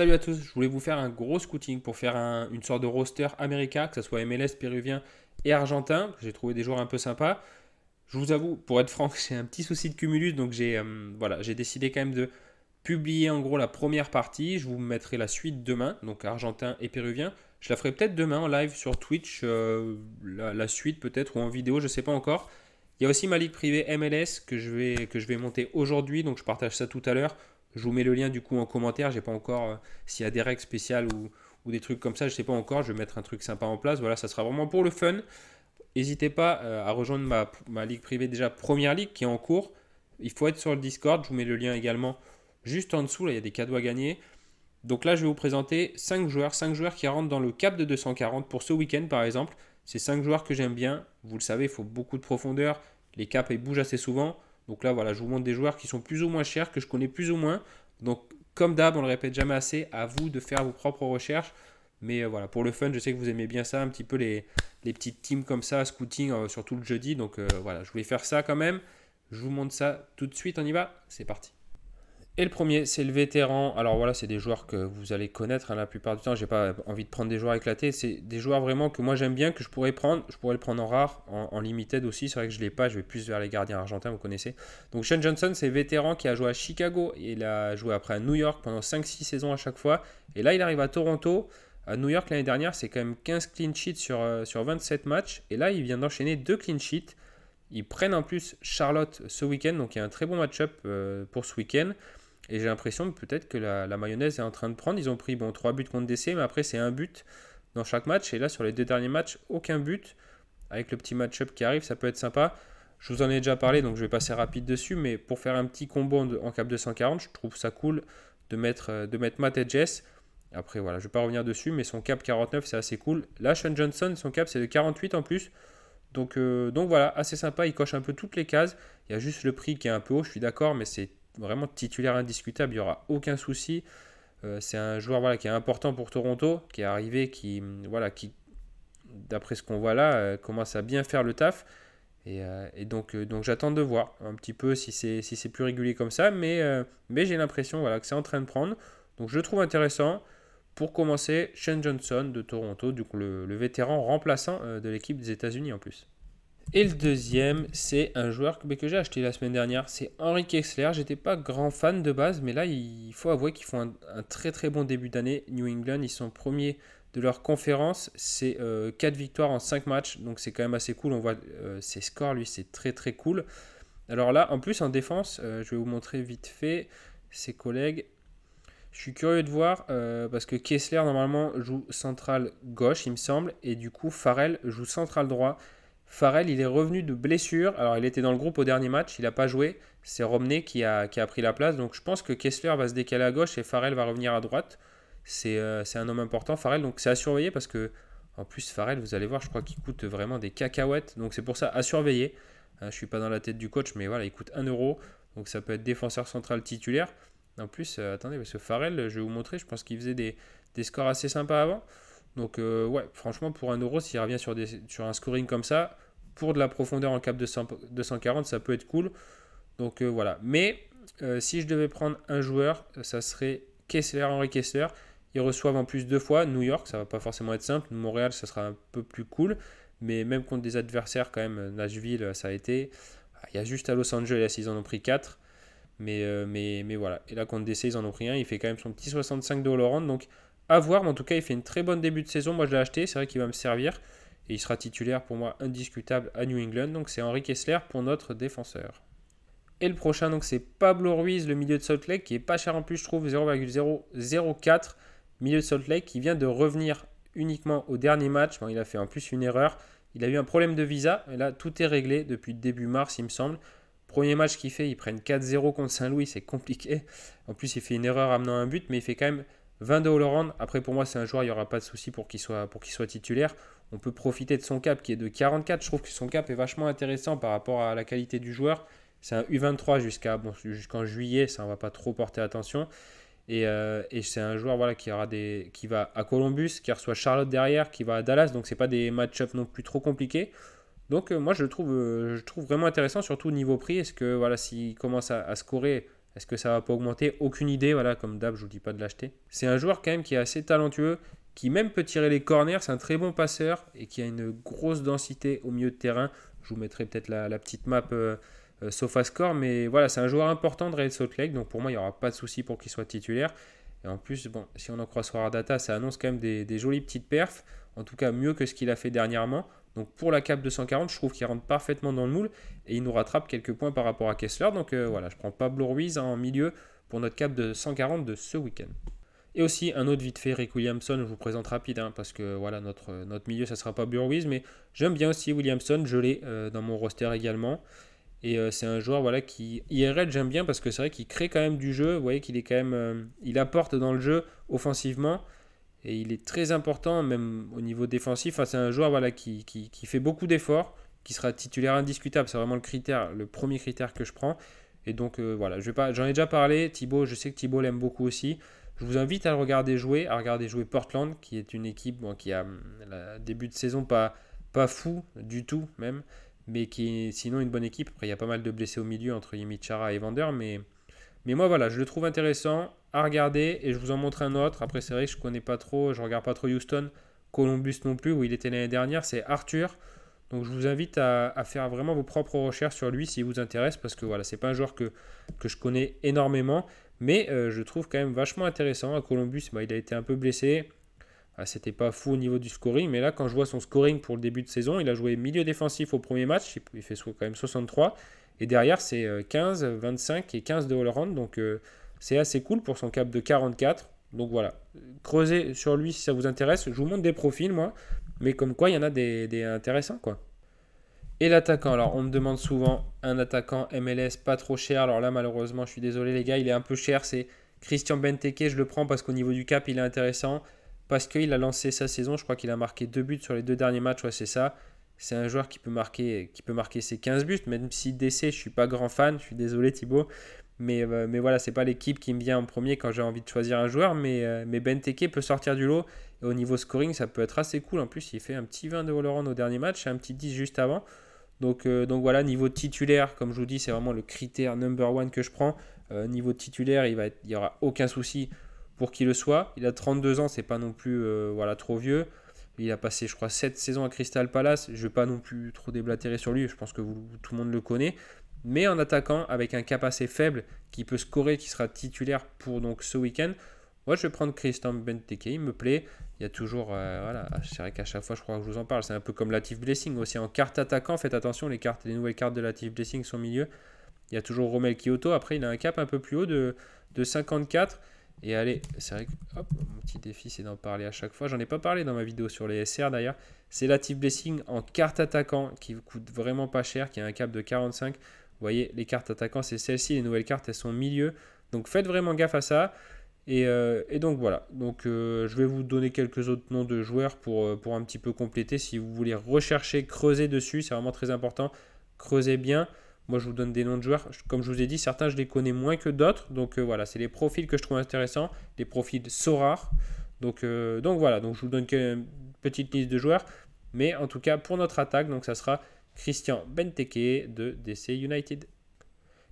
Salut à tous, je voulais vous faire un gros scouting pour faire une sorte de roster américain, que ce soit MLS, péruvien et argentin. J'ai trouvé des joueurs un peu sympas. Je vous avoue, pour être franc, j'ai un petit souci de cumulus, donc j'ai décidé quand même de publier en gros la première partie. Je vous mettrai la suite demain, donc argentin et péruvien. Je la ferai peut-être demain en live sur Twitch, la suite peut-être, ou en vidéo, je ne sais pas encore. Il y a aussi ma ligue privée MLS que je vais monter aujourd'hui, donc je partage ça tout à l'heure. Je vous mets le lien du coup en commentaire. J'ai pas encore s'il y a des règles spéciales ou des trucs comme ça, je sais pas encore. Je vais mettre un truc sympa en place. Voilà, ça sera vraiment pour le fun. N'hésitez pas à rejoindre ma ligue privée déjà première ligue qui est en cours. Il faut être sur le Discord. Je vous mets le lien également juste en dessous. Là, il y a des cadeaux à gagner. Donc là, je vais vous présenter 5 joueurs qui rentrent dans le cap de 240 pour ce week-end par exemple. C'est 5 joueurs que j'aime bien. Vous le savez, il faut beaucoup de profondeur. Les caps, ils bougent assez souvent. Donc là, voilà, je vous montre des joueurs qui sont plus ou moins chers, que je connais plus ou moins. Donc, comme d'hab, on ne le répète jamais assez, à vous de faire vos propres recherches. Mais voilà, pour le fun, je sais que vous aimez bien ça, un petit peu les petites teams comme ça, scouting, surtout le jeudi. Donc voilà, je voulais faire ça quand même. Je vous montre ça tout de suite, on y va. C'est parti. Et le premier, c'est le vétéran. Alors voilà, c'est des joueurs que vous allez connaître la plupart du temps. J'ai pas envie de prendre des joueurs éclatés. C'est des joueurs vraiment que moi j'aime bien, que je pourrais prendre. Je pourrais le prendre en rare, en limited aussi. C'est vrai que je ne l'ai pas. Je vais plus vers les gardiens argentins, vous connaissez. Donc Shane Johnson, c'est vétéran qui a joué à Chicago. Il a joué après à New York pendant 5-6 saisons à chaque fois. Et là, il arrive à Toronto. À New York l'année dernière, c'est quand même 15 clean sheets sur 27 matchs. Et là, il vient d'enchaîner 2 clean sheets. Ils prennent en plus Charlotte ce week-end. Donc il y a un très bon match-up pour ce week-end. Et j'ai l'impression que peut-être que la mayonnaise est en train de prendre. Ils ont pris 3 buts contre DC, mais après c'est un but dans chaque match. Et là, sur les 2 derniers matchs, aucun but. Avec le petit match-up qui arrive, ça peut être sympa. Je vous en ai déjà parlé, donc je vais passer rapide dessus. Mais pour faire un petit combo en cap 240, je trouve ça cool de mettre Matt et Jess. Après, voilà, je ne vais pas revenir dessus, mais son cap 49, c'est assez cool. Là, Sean Johnson, son cap, c'est de 48 en plus. Donc voilà, assez sympa. Il coche un peu toutes les cases. Il y a juste le prix qui est un peu haut, je suis d'accord, mais c'est vraiment titulaire indiscutable, il n'y aura aucun souci. C'est un joueur qui est important pour Toronto, qui est arrivé, qui d'après ce qu'on voit là, commence à bien faire le taf. Et donc j'attends de voir un petit peu si c'est plus régulier comme ça, mais j'ai l'impression que c'est en train de prendre. Donc je le trouve intéressant. Pour commencer, Shane Johnson de Toronto, du coup le vétéran remplaçant de l'équipe des États-Unis en plus. Et le deuxième, c'est un joueur que j'ai acheté la semaine dernière, c'est Henry Kessler. J'étais pas grand fan de base, mais là, il faut avouer qu'ils font un très très bon début d'année. New England, ils sont premiers de leur conférence. C'est 4 victoires en 5 matchs, donc c'est quand même assez cool. On voit ses scores, lui, c'est très très cool. Alors là, en plus, en défense, je vais vous montrer vite fait ses collègues. Je suis curieux de voir parce que Kessler, normalement, joue central gauche, il me semble, et du coup, Farrell joue central droit. Farrell, il est revenu de blessure. Alors, il était dans le groupe au dernier match, il n'a pas joué. C'est Romney qui a pris la place. Donc, je pense que Kessler va se décaler à gauche et Farrell va revenir à droite. C'est un homme important, Farrell. Donc, c'est à surveiller parce que, en plus, Farrell, vous allez voir, je crois qu'il coûte vraiment des cacahuètes. Donc, c'est pour ça à surveiller. Je ne suis pas dans la tête du coach, mais voilà, il coûte 1 euro. Donc, ça peut être défenseur central titulaire. En plus, attendez, parce que Farrell, je vais vous montrer, je pense qu'il faisait des scores assez sympas avant. Donc, ouais, franchement, pour 1 euro, s'il revient sur un scoring comme ça, pour de la profondeur en cap de 240, ça peut être cool. Donc, voilà. Mais si je devais prendre un joueur, ça serait Kessler, Henry Kessler. Ils reçoivent en plus 2 fois New York, ça va pas forcément être simple. Montréal, ça sera un peu plus cool. Mais même contre des adversaires, quand même, Nashville, ça a été. Il y a juste à Los Angeles, ils en ont pris 4. Mais voilà. Et là, contre DC, ils en ont pris un. Il fait quand même son petit 65 de all-around. Donc, à voir. Mais en tout cas, il fait une très bonne début de saison. Moi, je l'ai acheté. C'est vrai qu'il va me servir. Et il sera titulaire pour moi indiscutable à New England. Donc, c'est Henry Kessler pour notre défenseur. Et le prochain, donc, c'est Pablo Ruiz, le milieu de Salt Lake, qui est pas cher en plus, je trouve, 0,004. Milieu de Salt Lake, qui vient de revenir uniquement au dernier match. Bon, il a fait en plus une erreur. Il a eu un problème de visa. Et là, tout est réglé depuis début mars, il me semble. Premier match qu'il fait, ils prennent 4-0 contre Saint-Louis, c'est compliqué. En plus, il fait une erreur amenant un but, mais il fait quand même 20 de all-around. Après, pour moi, c'est un joueur, il n'y aura pas de souci pour qu'il soit titulaire. On peut profiter de son cap qui est de 44. Je trouve que son cap est vachement intéressant par rapport à la qualité du joueur. C'est un U23 jusqu'en juillet, ça on va pas trop porter attention. Et c'est un joueur qui va à Columbus, qui reçoit Charlotte derrière, qui va à Dallas, donc c'est pas des match-up non plus trop compliqués. Donc moi je le trouve vraiment intéressant, surtout au niveau prix. Est-ce que s'il commence à scorer Est-ce que ça va pas augmenter? Aucune idée, voilà, comme d'hab, je vous dis pas de l'acheter. C'est un joueur quand même qui est assez talentueux, qui même peut tirer les corners, c'est un très bon passeur et qui a une grosse densité au milieu de terrain. Je vous mettrai peut-être la petite map SofaScore, mais voilà, c'est un joueur important de Real Salt Lake, donc pour moi, il n'y aura pas de souci pour qu'il soit titulaire. Et en plus, bon, si on en croit Sorar Data, ça annonce quand même des jolies petites perfs, en tout cas mieux que ce qu'il a fait dernièrement. Donc pour la cape de 140, je trouve qu'il rentre parfaitement dans le moule et il nous rattrape quelques points par rapport à Kessler. Donc voilà, je prends Pablo Ruiz en milieu pour notre cape de 140 de ce week-end. Et aussi un autre vite fait, Rick Williamson, je vous présente rapide, parce que voilà, notre milieu, ça ne sera pas Ruiz, mais j'aime bien aussi Williamson, je l'ai dans mon roster également. Et c'est un joueur voilà, qui, IRL, j'aime bien parce que c'est vrai qu'il crée quand même du jeu. Vous voyez qu'il est quand même, il apporte dans le jeu offensivement. Et il est très important, même au niveau défensif. Enfin, c'est un joueur voilà, qui fait beaucoup d'efforts, qui sera titulaire indiscutable. C'est vraiment le premier critère que je prends. Et donc voilà, j'en ai déjà parlé. Thibaut, je sais que Thibaut l'aime beaucoup aussi. Je vous invite à le regarder jouer, Portland, qui est une équipe qui a un début de saison pas fou du tout même, mais qui est sinon une bonne équipe. Après, il y a pas mal de blessés au milieu entre Yimichara et Vander, mais moi, voilà, je le trouve intéressant à regarder et je vous en montre un autre. Après, c'est vrai que je connais pas trop, je regarde pas trop Houston, Columbus non plus, où il était l'année dernière, c'est Arthur. Donc, je vous invite à faire vraiment vos propres recherches sur lui s'il vous intéresse, parce que voilà, c'est pas un joueur que je connais énormément, mais je trouve quand même vachement intéressant. À Columbus, il a été un peu blessé. C'était pas fou au niveau du scoring, mais là, quand je vois son scoring pour le début de saison, il a joué milieu défensif au premier match, il fait quand même 63, et derrière, c'est 15, 25 et 15 de all-around, donc c'est assez cool pour son cap de 44. Donc voilà, creusez sur lui si ça vous intéresse. Je vous montre des profils, moi, mais comme quoi, il y en a des intéressants, quoi. Et l'attaquant, alors on me demande souvent un attaquant MLS pas trop cher. Alors là, malheureusement, je suis désolé, les gars, il est un peu cher. C'est Christian Benteke, je le prends parce qu'au niveau du cap, il est intéressant. Parce qu'il a lancé sa saison, je crois qu'il a marqué 2 buts sur les 2 derniers matchs, ouais, c'est ça. C'est un joueur qui peut marquer ses 15 buts, même si DC, je ne suis pas grand fan, je suis désolé Thibaut. Mais voilà, c'est pas l'équipe qui me vient en premier quand j'ai envie de choisir un joueur. Mais Benteke peut sortir du lot. Et au niveau scoring, ça peut être assez cool. En plus, il fait un petit 20 de all-around au dernier match et un petit 10 juste avant. Donc voilà, niveau titulaire, comme je vous dis, c'est vraiment le critère number one que je prends. Niveau titulaire, il n'y aura aucun souci pour qu'il le soit. Il a 32 ans, c'est pas non plus voilà, trop vieux. Il a passé, je crois, 7 saisons à Crystal Palace. Je ne vais pas non plus trop déblatérer sur lui, je pense que tout le monde le connaît. Mais en attaquant, avec un cap assez faible, qui peut scorer, qui sera titulaire pour donc, ce week-end, moi je vais prendre Christian Benteke, il me plaît. Il y a toujours, voilà, c'est vrai qu'à chaque fois je crois que je vous en parle, c'est un peu comme Latif Blessing aussi. En carte attaquant, faites attention, les nouvelles cartes de Latif Blessing sont au milieu. Il y a toujours Romel Kyoto, après il a un cap un peu plus haut de 54. Et allez, c'est vrai que mon petit défi c'est d'en parler à chaque fois. J'en ai pas parlé dans ma vidéo sur les SR d'ailleurs. C'est Latif Blessing en carte attaquant qui coûte vraiment pas cher, qui a un cap de 45. Vous voyez, les cartes attaquants c'est celle-ci, les nouvelles cartes elles sont au milieu. Donc faites vraiment gaffe à ça. Et donc voilà, donc je vais vous donner quelques autres noms de joueurs pour un petit peu compléter. Si vous voulez rechercher, creuser dessus, c'est vraiment très important. Creusez bien. Moi, je vous donne des noms de joueurs. Comme je vous ai dit, certains, je les connais moins que d'autres. Donc voilà, c'est les profils que je trouve intéressants. Les profils so rares. Donc voilà, donc je vous donne une petite liste de joueurs. Mais en tout cas, pour notre attaque, donc ça sera Christian Benteke de DC United.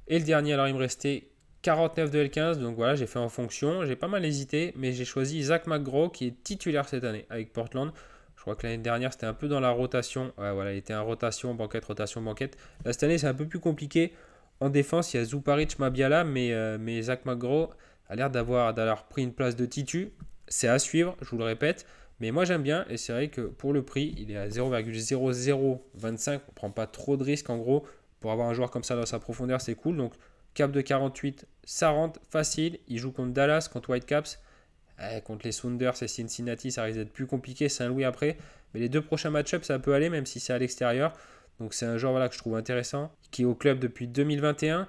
Et le dernier, alors il me restait 49 de L15. Donc voilà, j'ai fait en fonction. J'ai pas mal hésité, mais j'ai choisi Zach McGraw qui est titulaire cette année avec Portland. Je crois que l'année dernière, c'était un peu dans la rotation. Ouais, voilà, il était en rotation, banquette, rotation, banquette. Là, cette année, c'est un peu plus compliqué. En défense, il y a Zuparic, Mabiala, mais Zach McGraw a l'air d'avoir pris une place de titu. C'est à suivre, je vous le répète. Mais moi, j'aime bien. Et c'est vrai que pour le prix, il est à 0,0025. On ne prend pas trop de risques, en gros. Pour avoir un joueur comme ça dans sa profondeur, c'est cool. Donc, cap de 48, ça rentre facile. Il joue contre Dallas, contre Whitecaps. Contre les Sounders et Cincinnati, ça risque d'être plus compliqué. Saint-Louis après. Mais les deux prochains match-ups, ça peut aller, même si c'est à l'extérieur. Donc c'est un joueur voilà, que je trouve intéressant, qui est au club depuis 2021.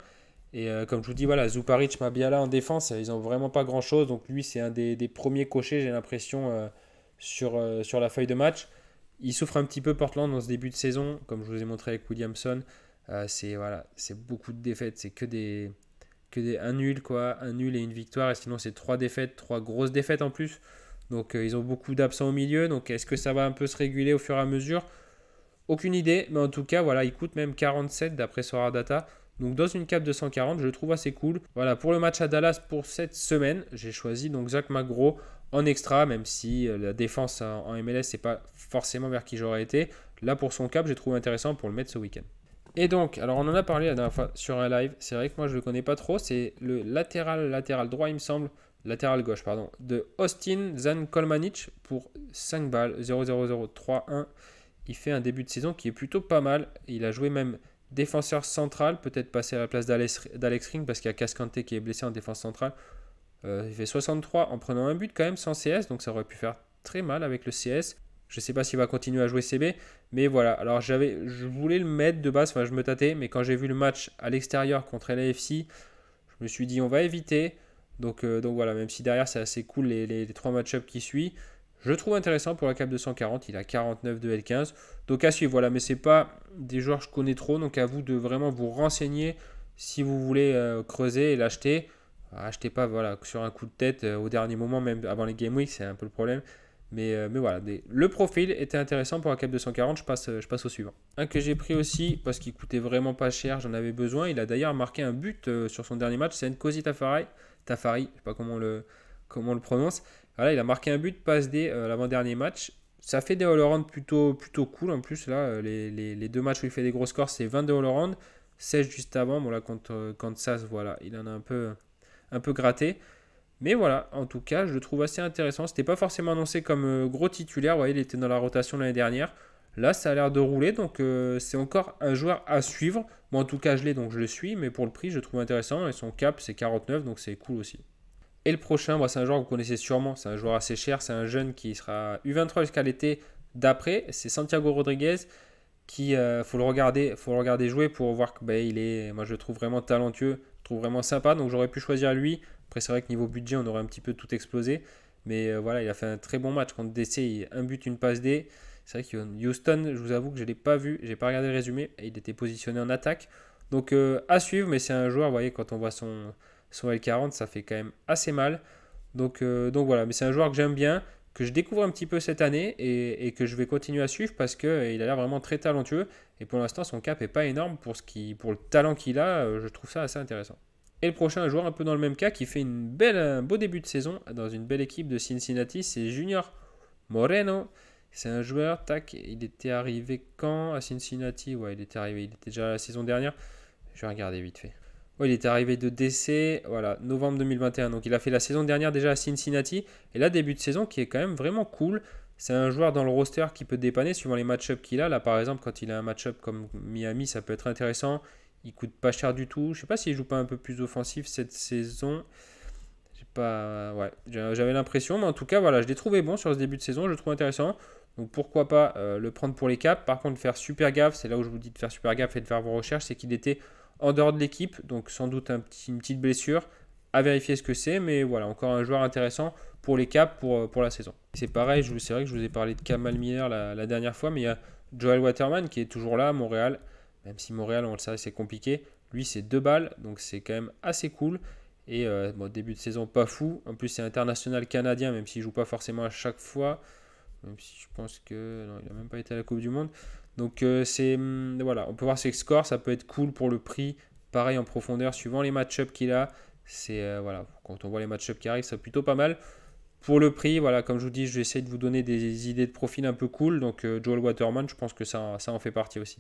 Et comme je vous dis, voilà, Zuparic, Mabiala en défense, ils n'ont vraiment pas grand-chose. Donc lui, c'est un des premiers cochers, j'ai l'impression, sur la feuille de match. Il souffre un petit peu Portland dans ce début de saison, comme je vous ai montré avec Williamson. C'est beaucoup de défaites, c'est un nul quoi, un nul et une victoire, et sinon c'est 3 défaites, 3 grosses défaites en plus. Donc ils ont beaucoup d'absents au milieu, donc est-ce que ça va un peu se réguler au fur et à mesure? Aucune idée, mais en tout cas voilà, il coûte même 47 d'après Sorar Data. Donc dans une cape de 140, je le trouve assez cool. Voilà, pour le match à Dallas pour cette semaine, j'ai choisi donc Zach McGraw en extra, même si la défense en MLS, c'est pas forcément vers qui j'aurais été. Là, pour son cap, j'ai trouvé intéressant pour le mettre ce week-end. Et donc, alors on en a parlé la dernière fois sur un live. C'est vrai que moi, je le connais pas trop. C'est le latéral droit, il me semble. Latéral gauche, pardon. De Austin Zankolmanic pour 5 balles, 0-0-0-3-1. Il fait un début de saison qui est plutôt pas mal. Il a joué même défenseur central, peut-être passer à la place d'Alex Ring parce qu'il y a Cascante qui est blessé en défense centrale. Il fait 63 en prenant un but quand même sans CS, donc ça aurait pu faire très mal avec le CS. Je ne sais pas s'il va continuer à jouer CB, mais voilà. Alors je voulais le mettre de base, enfin je me tâtais, mais quand j'ai vu le match à l'extérieur contre LAFC, je me suis dit on va éviter. Donc voilà, même si derrière c'est assez cool les 3 match-ups qui suivent, je le trouve intéressant pour la cap de 140. Il a 49 de L15. Donc à suivre, voilà, mais c'est pas des joueurs que je connais trop, donc à vous de vraiment vous renseigner si vous voulez creuser et l'acheter. Achetez pas voilà, sur un coup de tête au dernier moment, même avant les Game Week, c'est un peu le problème. Mais voilà, le profil était intéressant pour la cap de 140, je passe au suivant. Un que j'ai pris aussi parce qu'il coûtait vraiment pas cher, j'en avais besoin. Il a d'ailleurs marqué un but sur son dernier match, c'est Nkosi Tafari, je sais pas comment on le prononce. Voilà, il a marqué un but, passe D l'avant-dernier match. Ça fait des all-around plutôt cool en plus. Là, les 2 matchs où il fait des gros scores, c'est 22 all-around. 16 juste avant, bon là contre Kansas, voilà, il en a un peu gratté. Mais voilà, en tout cas, je le trouve assez intéressant. C'était pas forcément annoncé comme gros titulaire. Vous voyez, il était dans la rotation l'année dernière. Là, ça a l'air de rouler, donc c'est encore un joueur à suivre. Bon, en tout cas, je l'ai, donc je le suis, mais pour le prix, je le trouve intéressant. Et son cap, c'est 49, donc c'est cool aussi. Et le prochain, c'est un joueur que vous connaissez sûrement. C'est un joueur assez cher. C'est un jeune qui sera U23 jusqu'à l'été d'après. C'est Santiago Rodriguez qui, faut le regarder jouer pour voir que moi je le trouve vraiment talentueux, je le trouve vraiment sympa. Donc j'aurais pu choisir lui. Après, c'est vrai que niveau budget, on aurait un petit peu tout explosé. Mais voilà, il a fait un très bon match contre DC. Un but, une passe D. C'est vrai que Houston, je vous avoue que je ne l'ai pas vu. Je n'ai pas regardé le résumé. Et il était positionné en attaque. Donc à suivre. Mais c'est un joueur, vous voyez, quand on voit son L40, ça fait quand même assez mal. Donc voilà. Mais c'est un joueur que j'aime bien, que je découvre un petit peu cette année et que je vais continuer à suivre parce qu'il a l'air vraiment très talentueux. Et pour l'instant, son cap n'est pas énorme pour le talent qu'il a. Je trouve ça assez intéressant. Et le prochain, un joueur un peu dans le même cas qui fait un beau début de saison dans une belle équipe de Cincinnati, c'est Junior Moreno. C'est un joueur, il était arrivé quand à Cincinnati? Ouais, il était déjà la saison dernière. Je vais regarder vite fait. Ouais, il était arrivé de DC, voilà, novembre 2021. Donc il a fait la saison dernière déjà à Cincinnati. Et là, début de saison qui est quand même vraiment cool. C'est un joueur dans le roster qui peut dépanner suivant les match-ups qu'il a. Là, par exemple, quand il a un match-up comme Miami, ça peut être intéressant. Il coûte pas cher du tout. Je sais pas s'il joue pas un peu plus offensif cette saison. J'avais l'impression, mais en tout cas, voilà, je l'ai trouvé bon sur ce début de saison. Je le trouve intéressant. Donc pourquoi pas le prendre pour les caps. Par contre, faire super gaffe, c'est là où je vous dis de faire super gaffe et de faire vos recherches, c'est qu'il était en dehors de l'équipe, donc sans doute une petite blessure. À vérifier ce que c'est, mais voilà, encore un joueur intéressant pour les caps pour la saison. C'est pareil, c'est vrai que je vous ai parlé de Kamal Miller la dernière fois, mais il y a Joel Waterman qui est toujours là à Montréal. Même si Montréal, on le sait, c'est compliqué. Lui, c'est 2 balles, donc c'est quand même assez cool. Et début de saison pas fou. En plus, c'est international canadien, même s'il ne joue pas forcément à chaque fois. Même si je pense que non, il n'a même pas été à la Coupe du Monde. Donc voilà, on peut voir ses scores, ça peut être cool pour le prix. Pareil en profondeur, suivant les match-ups qu'il a. Voilà, quand on voit les match-ups qui arrivent, c'est plutôt pas mal. Pour le prix, voilà, comme je vous dis, je vais essayer de vous donner des idées de profil un peu cool. Donc Joel Waterman, je pense que ça en fait partie aussi.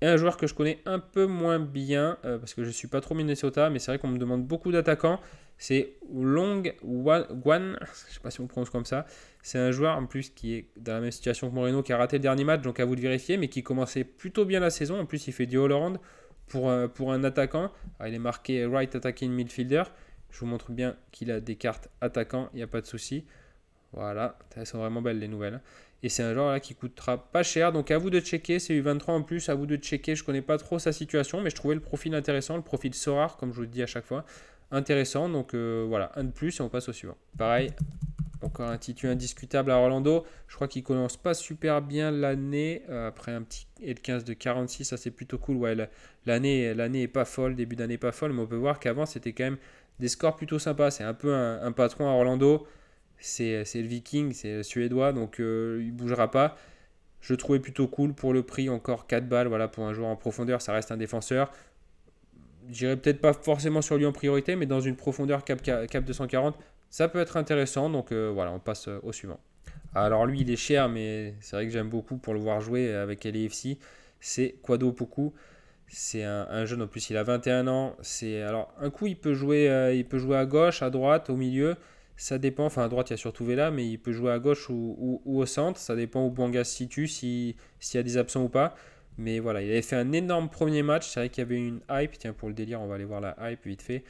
Et un joueur que je connais un peu moins bien, parce que je ne suis pas trop Minnesota, mais c'est vrai qu'on me demande beaucoup d'attaquants, c'est Long Guan, je ne sais pas si on prononce comme ça. C'est un joueur en plus qui est dans la même situation que Moreno, qui a raté le dernier match, donc à vous de vérifier, mais qui commençait plutôt bien la saison. En plus, il fait du all-around pour un attaquant. Alors, il est marqué right attacking midfielder. Je vous montre bien qu'il a des cartes attaquant, il n'y a pas de souci. Voilà, elles sont vraiment belles les nouvelles. Et c'est un joueur là qui coûtera pas cher. Donc à vous de checker, c'est U23 en plus, à vous de checker. Je connais pas trop sa situation, mais je trouvais le profil intéressant, le profil Sorar, comme je vous le dis à chaque fois. Intéressant, donc voilà, un de plus et on passe au suivant. Pareil, encore un titre indiscutable à Orlando. Je crois qu'il commence pas super bien l'année. Après un petit L15 de 46, ça c'est plutôt cool. Ouais, l'année est pas folle, début d'année pas folle, mais on peut voir qu'avant c'était quand même des scores plutôt sympas. C'est un peu un patron à Orlando. C'est le Viking, c'est le Suédois, donc il ne bougera pas. Je le trouvais plutôt cool pour le prix, encore 4 balles. Voilà, pour un joueur en profondeur, ça reste un défenseur. J'irai peut-être pas forcément sur lui en priorité, mais dans une profondeur cap 240, ça peut être intéressant. Donc voilà, on passe au suivant. Alors lui, il est cher, mais c'est vrai que j'aime beaucoup pour le voir jouer avec LAFC. C'est Kwado Poku. C'est un jeune, en plus il a 21 ans. Alors un coup il peut jouer à gauche, à droite, au milieu. Ça dépend, enfin à droite il y a surtout Vela, mais il peut jouer à gauche ou au centre. Ça dépend où Bouanga se situe, s'il y a des absents ou pas. Mais voilà, il avait fait un énorme premier match. C'est vrai qu'il y avait une hype. Tiens, pour le délire, on va aller voir la hype vite fait.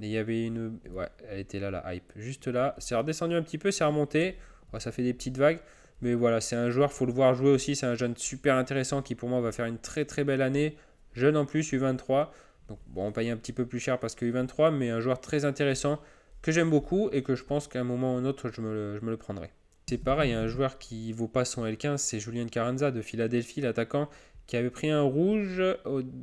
Et il y avait une... Ouais, elle était là, la hype. Juste là. C'est redescendu un petit peu, c'est remonté. Ouais, ça fait des petites vagues. Mais voilà, c'est un joueur, faut le voir jouer aussi. C'est un jeune super intéressant qui pour moi va faire une très très belle année. Jeune en plus, U23. Donc bon, on paye un petit peu plus cher parce que U23, mais un joueur très intéressant que j'aime beaucoup et que je pense qu'à un moment ou un autre, je me le prendrai. C'est pareil, un joueur qui vaut pas son L15, c'est Julian Carranza de Philadelphie, l'attaquant, qui avait pris un rouge.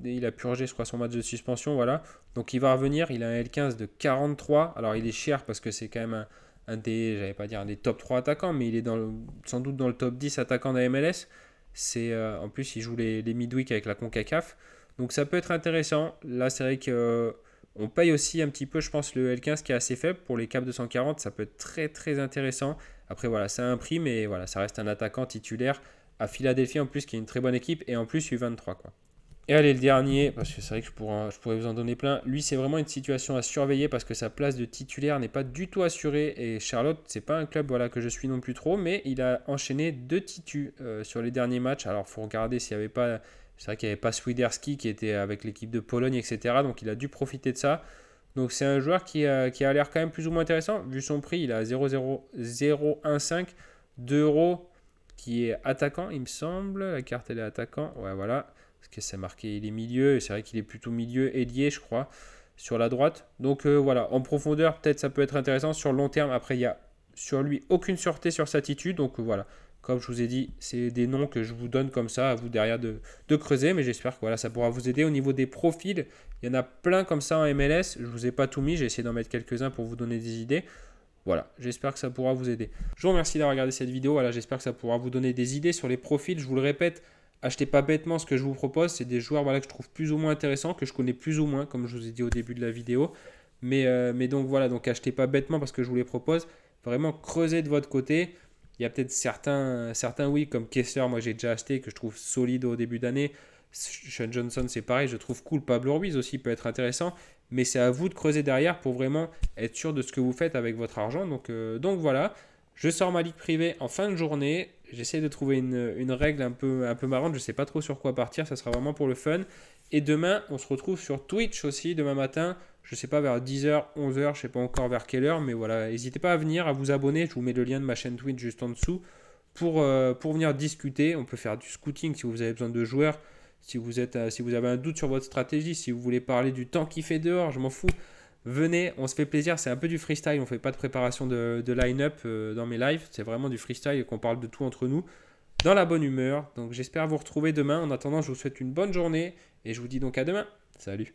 Il a purgé, je crois, son match de suspension. Voilà. Donc il va revenir. Il a un L15 de 43. Alors il est cher parce que c'est quand même un des, j'allais pas dire un des top 3 attaquants, mais il est sans doute dans le top 10 attaquants de la MLS. En plus, il joue les midweek avec la CONCACAF. Donc ça peut être intéressant. Là, c'est vrai que on paye aussi un petit peu, je pense, le L15 qui est assez faible. Pour les caps 240, ça peut être très très intéressant. Après, voilà, ça a un prix, mais voilà, ça reste un attaquant titulaire à Philadelphie en plus, qui est une très bonne équipe, et en plus U23 quoi. Et allez, le dernier, parce que c'est vrai que je pourrais vous en donner plein. Lui, c'est vraiment une situation à surveiller parce que sa place de titulaire n'est pas du tout assurée. Et Charlotte, c'est pas un club voilà, que je suis non plus trop, mais il a enchaîné 2 titus sur les derniers matchs. Alors, il faut regarder s'il n'y avait pas. C'est vrai qu'il n'y avait pas Swiderski qui était avec l'équipe de Pologne, etc. Donc, il a dû profiter de ça. Donc, c'est un joueur qui a l'air quand même plus ou moins intéressant. Vu son prix, il a 0,015, 2 euros, qui est attaquant, il me semble. La carte, elle est attaquant. Ouais, voilà. Parce que c'est marqué, il est milieu. Et c'est vrai qu'il est plutôt milieu ailier, je crois, sur la droite. Donc voilà, en profondeur, peut-être ça peut être intéressant. Sur le long terme, après, il n'y a sur lui aucune sûreté sur sa attitude. Donc voilà, comme je vous ai dit, c'est des noms que je vous donne comme ça, à vous derrière de creuser. Mais j'espère que voilà, ça pourra vous aider. Au niveau des profils, il y en a plein comme ça en MLS. Je ne vous ai pas tout mis, j'ai essayé d'en mettre quelques-uns pour vous donner des idées. Voilà, j'espère que ça pourra vous aider. Je vous remercie d'avoir regardé cette vidéo. Voilà, j'espère que ça pourra vous donner des idées sur les profils. Je vous le répète, achetez pas bêtement ce que je vous propose. C'est des joueurs voilà, que je trouve plus ou moins intéressants, que je connais plus ou moins, comme je vous ai dit au début de la vidéo. Mais donc voilà, donc achetez pas bêtement parce que je vous les propose. Vraiment creusez de votre côté. Il y a peut-être certains oui, comme Kessler, moi j'ai déjà acheté, que je trouve solide au début d'année. Sean Johnson, c'est pareil, je trouve cool. Pablo Ruiz aussi peut être intéressant. Mais c'est à vous de creuser derrière pour vraiment être sûr de ce que vous faites avec votre argent. Donc voilà, je sors ma ligue privée en fin de journée. J'essaie de trouver une règle un peu marrante. Je ne sais pas trop sur quoi partir. Ça sera vraiment pour le fun. Et demain, on se retrouve sur Twitch aussi, demain matin. Je ne sais pas, vers 10h, 11h, je ne sais pas encore vers quelle heure. Mais voilà, n'hésitez pas à venir, à vous abonner. Je vous mets le lien de ma chaîne Twitch juste en dessous pour venir discuter. On peut faire du scouting si vous avez besoin de joueurs. Si vous avez un doute sur votre stratégie, si vous voulez parler du temps qu'il fait dehors, je m'en fous. Venez, on se fait plaisir. C'est un peu du freestyle. On ne fait pas de préparation de line-up dans mes lives. C'est vraiment du freestyle et qu'on parle de tout entre nous dans la bonne humeur. Donc j'espère vous retrouver demain. En attendant, je vous souhaite une bonne journée et je vous dis donc à demain. Salut.